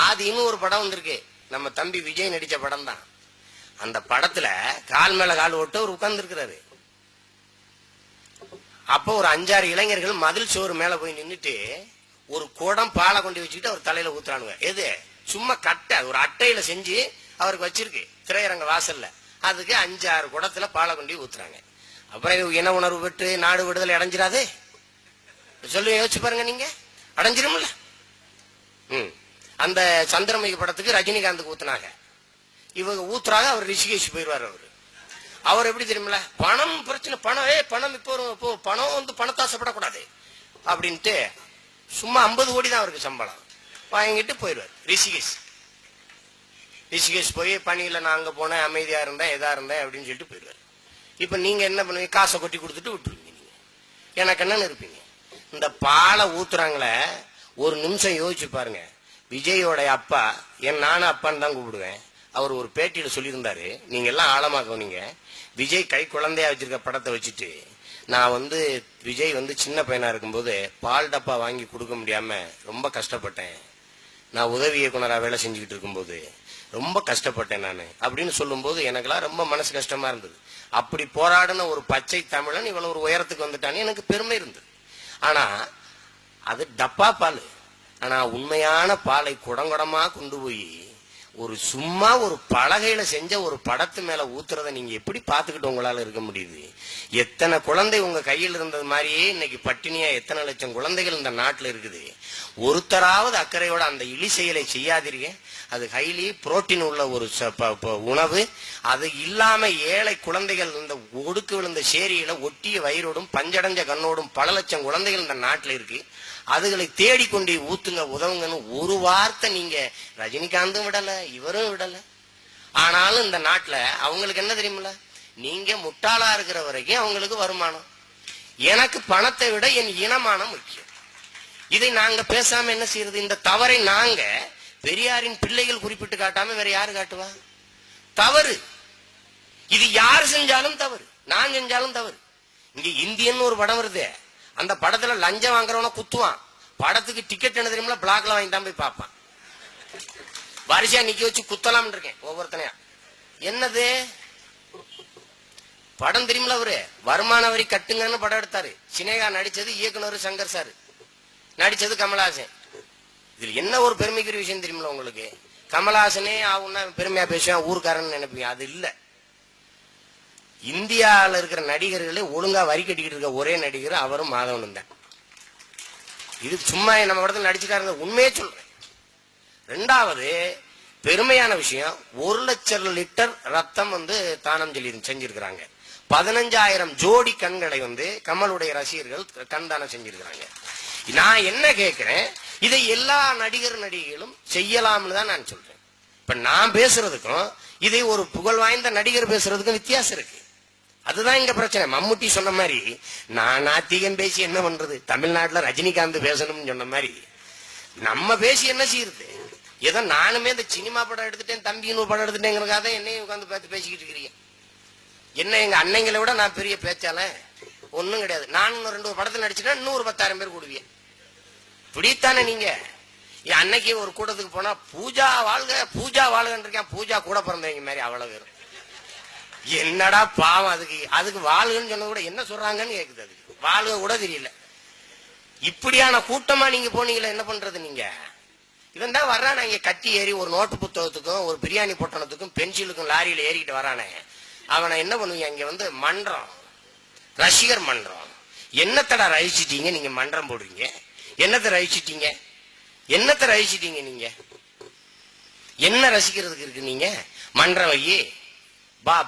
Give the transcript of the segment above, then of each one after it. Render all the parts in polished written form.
ஆதின்னு ஒரு படம் வந்திருக்கு, நம்ம தம்பி விஜய் நடிச்ச படம் தான். அந்த படத்துல கால் மேல கால் ஓட்டு அவர் உட்கார்ந்து இருக்கிறாரு. அப்போ ஒரு 5-6 இளைஞர்கள் மதில் சோறு மேல போய் நின்றுட்டு ஒரு குடம் பாலை கொண்டு வச்சுக்கிட்டு அவர் தலையில ஊத்துறானுங்க. எது சும்மா கட்டை ஒரு அட்டையில செஞ்சு அவருக்கு வச்சிருக்கு திரையரங்க வாசல்ல. அதுக்கு 5-6 குடத்துல பாலை கொண்டு ஊத்துறாங்க. அப்புறம் இன உணர்வு பெற்று நாடு விடுதலை அடைஞ்சிடாது சொல்லி யோசிச்சு பாருங்க, நீங்க அடைஞ்சிருமில்ல. அந்த சந்திரமுகி படத்துக்கு ரஜினிகாந்துக்கு ஊத்துனாங்க, இவங்க ஊத்துறாங்க, அவர் ரிஷிகேஷ் போயிடுவார். அவர் எப்படி தெரியுமில்ல, பணம் பிரச்சனை, பணம் இப்போ பணம் வந்து பணத்தாசைப்படக்கூடாது அப்படின்ட்டு சும்மா 50 கோடி தான் அவருக்கு சம்பளம் வாங்கிட்டு போயிடுவார் ரிஷிகேஷ் போய் பணியில நான் அங்க போனேன், அமைதியா இருந்தேன், எதா இருந்தேன் அப்படின்னு சொல்லிட்டு போயிடுவார். இப்ப நீங்க என்ன பண்ணுவீங்க, காசை கொட்டி கொடுத்துட்டு விட்டுருவீங்க. நீங்க எனக்கு என்னன்னு இருப்பீங்க. இந்த பாலை ஊத்துறாங்களே, ஒரு நிமிஷம் யோசிச்சு பாருங்க. விஜயோட அப்பா, நானும் அப்பான்னு தான் கூப்பிடுவேன், அவர் ஒரு பேட்டியில சொல்லியிருந்தாரு, நீங்க எல்லாம் ஆழமா கவனிங்க. விஜய் கை குழந்தையா வச்சிருக்க படத்தை வச்சுட்டு, நான் வந்து விஜய் வந்து சின்ன பையனா இருக்கும்போது பால் டப்பா வாங்கி கொடுக்க முடியாம ரொம்ப கஷ்டப்பட்டேன், நான் உதவி இயக்குனரா வேலை செஞ்சுக்கிட்டு இருக்கும்போது ரொம்ப கஷ்டப்பட்டேன் நான் அப்படின்னு சொல்லும் போது எனக்கெல்லாம் ரொம்ப மனசு கஷ்டமா இருந்தது. அப்படி போராடின ஒரு பச்சை தமிழன் இவ்வளவு ஒரு உயரத்துக்கு வந்துட்டான்னு எனக்கு பெருமை இருந்தது. ஆனா அது டப்பா பால். ஆனா உண்மையான பாலை குடங்குடமா கொண்டு போய் ஒரு சும்மா ஒரு பலகையில செஞ்ச ஒரு படத்து மேல ஊத்துறத நீங்க எப்படி பாத்துக்கிட்டு உங்களால இருக்க முடியுது? எத்தனை குழந்தை உங்க கையில் இருந்தது மாதிரியே இன்னைக்கு பட்டினியா எத்தனை லட்சம் குழந்தைகள் இந்த நாட்டுல இருக்குது. ஒருத்தராவது அக்கறையோட அந்த இழி செயலை செய்யாதீங்க. அது ஹைலி புரோட்டீன் உள்ள ஒரு உணவு. அது இல்லாம ஏழை குழந்தைகள் இந்த ஒடுக்கு விழுந்த சேரியில ஒட்டிய வயிறோடும் பஞ்சடைஞ்ச கண்ணோடும் பல லட்சம் குழந்தைகள் இந்த நாட்டுல இருக்கு. அதுகளை தேடிக்கொண்டு ஊத்துங்க, உதவுங்கன்னு ஒரு வார்த்தை நீங்க ரஜினிகாந்தும் விடல, இவரும் விடல. ஆனாலும் இந்த நாட்டுல அவங்களுக்கு என்ன தெரியுமில்ல, நீங்க முட்டாளா இருக்கிற வரைக்கும் அவங்களுக்கு வருமானம். எனக்கு பணத்தை விட என் இனமானம் முக்கியம். இதை நாங்க பேசாம என்ன செய்யறது? இந்த தவறை நாங்க பெரியாரின் பிள்ளைகள் குறிப்பிட்டு காட்டாம வேற யாரு காட்டுவா? தவறு. இது யாரு செஞ்சாலும் தவறு, நான் செஞ்சாலும் தவறு. இங்க இந்தியன் ஒரு படம் வருது, அந்த படத்துல லஞ்சம் வாங்குறவன குத்துவான். படத்துக்கு டிக்கெட் என்ன தெரியுமா, பிளாக்ல வாங்கி தான் போய் பார்ப்பான். வரிசையா நிக்க வச்சு குத்தலாம் இருக்கேன் ஒவ்வொருத்தனையா. என்னது படம் தெரியுமில, அவரு வருமான வரி கட்டுங்கன்னு படம் எடுத்தாரு. சினேகா நடிச்சது, இயக்குனர் சங்கர் சார் நடிச்சது கமலஹாசன். இதுல என்ன ஒரு பெருமைக்குரிய விஷயம் தெரியுமில உங்களுக்கு? கமலஹாசனே ஆகுன்னா பெருமையா பேசுவேன், ஊருக்காரன்னு நினைப்பீங்க. அது இல்ல. இந்தியாவில் இருக்கிற நடிகர்களே ஒழுங்கா வரி கட்டிக்கிட்டு இருக்க ஒரே நடிகர் அவரும் மாதவனும் தான். இது சும்மா நம்ம இடத்துல நடிச்சுக்காருங்க, உண்மையே சொல்றேன். 2வது பெருமையான விஷயம், 1 லட்சம் லிட்டர் ரத்தம் வந்து தானம் செஞ்சிருக்கிறாங்க. 15,000 ஜோடி கண்களை வந்து கமலுடைய ரசிகர்கள் கண் தானம் செஞ்சிருக்கிறாங்க. நான் என்ன கேட்கிறேன், இதை எல்லா நடிகர்களும் செய்யலாம்னு தான் நான் சொல்றேன். இப்ப நான் பேசுறதுக்கும் இதை ஒரு புகழ் வாய்ந்த நடிகர் பேசுறதுக்கும் வித்தியாசம் இருக்கு. அதுதான் இங்க பிரச்சனை. மம்முட்டி சொன்ன மாதிரி நான் நாத்திகம் பேசி என்ன பண்றது, தமிழ்நாட்டுல ரஜினிகாந்த் பேசணும்னு சொன்ன மாதிரி நம்ம பேசி என்ன செய்யறது? ஏதோ நானுமே இந்த சினிமா படம் எடுத்துட்டேன், தம்பி இன்னொரு படம் எடுத்துட்டேங்கிறதுக்காக என்னையும் உட்காந்து பார்த்து பேசிக்கிட்டு இருக்கிறீங்க. என்ன எங்க அன்னைங்களை விட நான் பெரிய பேச்சால ஒன்னும் கிடையாது. நான் இன்னும் 2 படத்தில் நடிச்சுட்டா இன்னும் 10,000 பேர் கூடுவீங்க. இப்படித்தானே நீங்க? அன்னைக்கு ஒரு கூட்டத்துக்கு போனா பூஜா வாழ்க பூஜா வாழ்கன்னு இருக்கேன், பூஜா கூட பிறந்தவங்க மாதிரி அவ்வளவு பேரும். என்னடா பாவம், அதுக்கு வாழ்கன்னு சொன்ன கூட என்ன சொல்றாங்கன்னு கேக்குது. அதுக்கு வாழ்க கூட தெரியல. இப்படியான கூட்டமா நீங்க போனீங்களா? என்ன பண்றது நீங்க? இவன் தான் வர்றான இங்க கட்டி ஏறி ஒரு நோட்டு புத்தகத்துக்கும் ஒரு பிரியாணி பொட்டணத்துக்கும் பென்சிலுக்கும் லாரியில ஏறிக்கிட்டு வரானே, அவனை என்ன பண்ணுவீங்க? இங்க வந்து மன்றம், ரசிகர் மன்றம். என்னத்தடா ரசிச்சிட்டீங்க நீங்க? மன்றம் போடுறீங்க, என்னத்தை ரசிச்சிட்டீங்க? என்னத்தை ரசிச்சிட்டீங்க நீங்க? என்ன ரசிக்கிறதுக்கு இருக்கு? நீங்க மன்றம் வையி,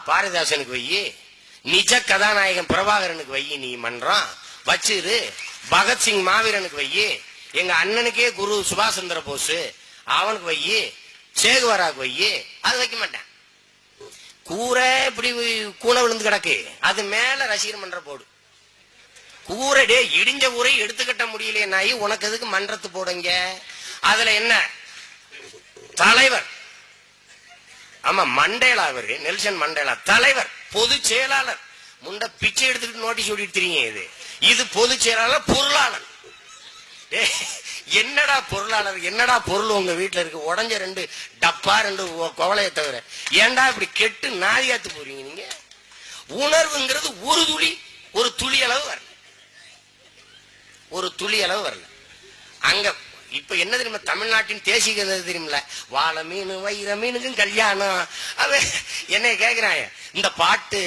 பாரதிதாசனுக்கு வையி, நிஜ கதாநாயகன் பிரபாகரனுக்கு வையி, நீ மன்றம் வச்சிரு. பகத்சிங் மாவீரனுக்கு வையி, எங்க அண்ணனுக்கே குரு சுபாஷ் சந்திர போஸ் அவனுக்கு வையி, சேகுவராக்கு வையி. அது வைக்க மாட்டேன். கூரை இப்படி கூனை விழுந்து கிடக்கு, அது மேல ரசிகர் மன்றம் போடு. கூரை இடிஞ்ச ஊரை எடுத்துக்கட்ட முடியலையே நாய், உனக்கு எதுக்கு மன்றத்து போடுங்க? அதுல என்ன தலைவர்? ஆமா மண்டேலா, அவரு நெல்சன் மண்டேலா தலைவர், பொதுச் செயலாளர். முண்ட பிச்சை எடுத்துக்கிட்டு நோட்டீஸ் ஓடிட்டு தெரியுங்க. இது பொதுச் செயலாளர், பொருளாளர். என்னடா பொருளாளர், என்னடா பொருள் உங்க வீட்டுல இருக்கு? உடஞ்ச 2 டப்பா 2 குவளைய தவிர ஏன்டா இப்படி கெட்டு நாதியாத்து போறீங்க நீங்க? உணர்வுங்கிறது ஒரு துளி அளவு வரல, ஒரு துளி அளவு வரல. அங்க இப்ப என்ன தெரியுமா தமிழ்நாட்டின் தேசிய தெரியுமில்ல, வாழை மீன் வைர மீனுக்கும் கல்யாணம். அவன் என்ன கேக்குறாங்க, இந்த பாட்டு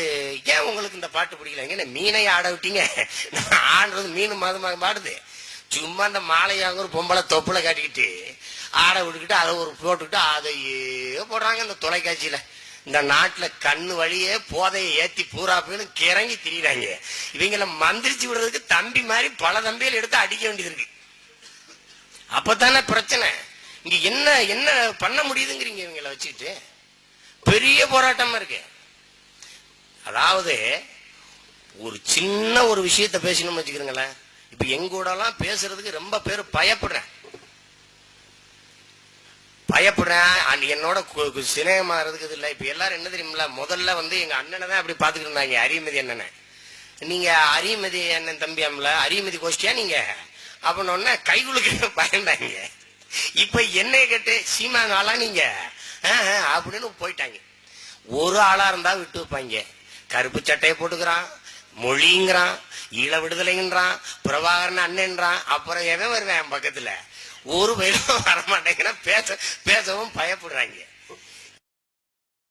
ஏன் உங்களுக்கு இந்த பாட்டு பிடிக்கல? என்ன மீனை ஆட விட்டீங்க? ஆடுறது மீன் மதமாக பாடுது. சும்மா அந்த மாலையாங்க ஒரு பொம்பளை தொப்புல காட்டிக்கிட்டு ஆட விட்டுக்கிட்டு அதை ஒரு போட்டுக்கிட்டு அதையே போடுறாங்க இந்த தொலைக்காட்சியில. இந்த நாட்டுல கண்ணு வழியே போதையை ஏத்தி பூரா போயின்னு கிறங்கி திரியிறாங்க. இவங்களை மந்திரிச்சு விடுறதுக்கு தம்பி மாதிரி பல தம்பிகள் எடுத்து அடிக்க வேண்டியது இருக்கு. அப்பதானே பிரச்சனை. இங்க என்ன என்ன பண்ண முடியுதுங்கிறீங்க இவங்களை வச்சுக்கிட்டு? பெரிய போராட்டமா இருக்கு. அதாவது ஒரு சின்ன ஒரு விஷயத்த பேசணும்னு வச்சுக்கிறீங்களேன், இப்ப எங்கூடலாம் பேசுறதுக்கு ரொம்ப பேர் பயப்படுறேன். என்னோட சிநேகமாறதுக்கு இல்லை. இப்ப எல்லாரும் என்ன தெரியுமில்ல, முதல்ல எங்க அண்ணனை தான் அப்படி பாத்துக்கிட்டு இருந்தாங்க, அரியமதி அண்ணனை. நீங்க அரியமதி அண்ணன் தம்பியாம்ல, அரியமதி கோஷ்டியா நீங்க அப்படின்னு கைகுலுக்கு பயந்தாங்க. இப்ப என்னைய கேட்டு சீமான் ஆளா நீங்க அப்படின்னு போயிட்டாங்க. ஒரு ஆளா இருந்தா விட்டு வைப்பாங்க. கருப்பு சட்டையை போட்டுக்கிறான், மொழிங்கிறான், ஈழ விடுதலைங்கிறான், பிரபாகரன் அண்ணன்றான். அப்புறம் எவன் வருவேன் பக்கத்துல? ஒரு வயலும் வரமாட்டேங்கிறான். பேசவும் பயப்படுறாங்க.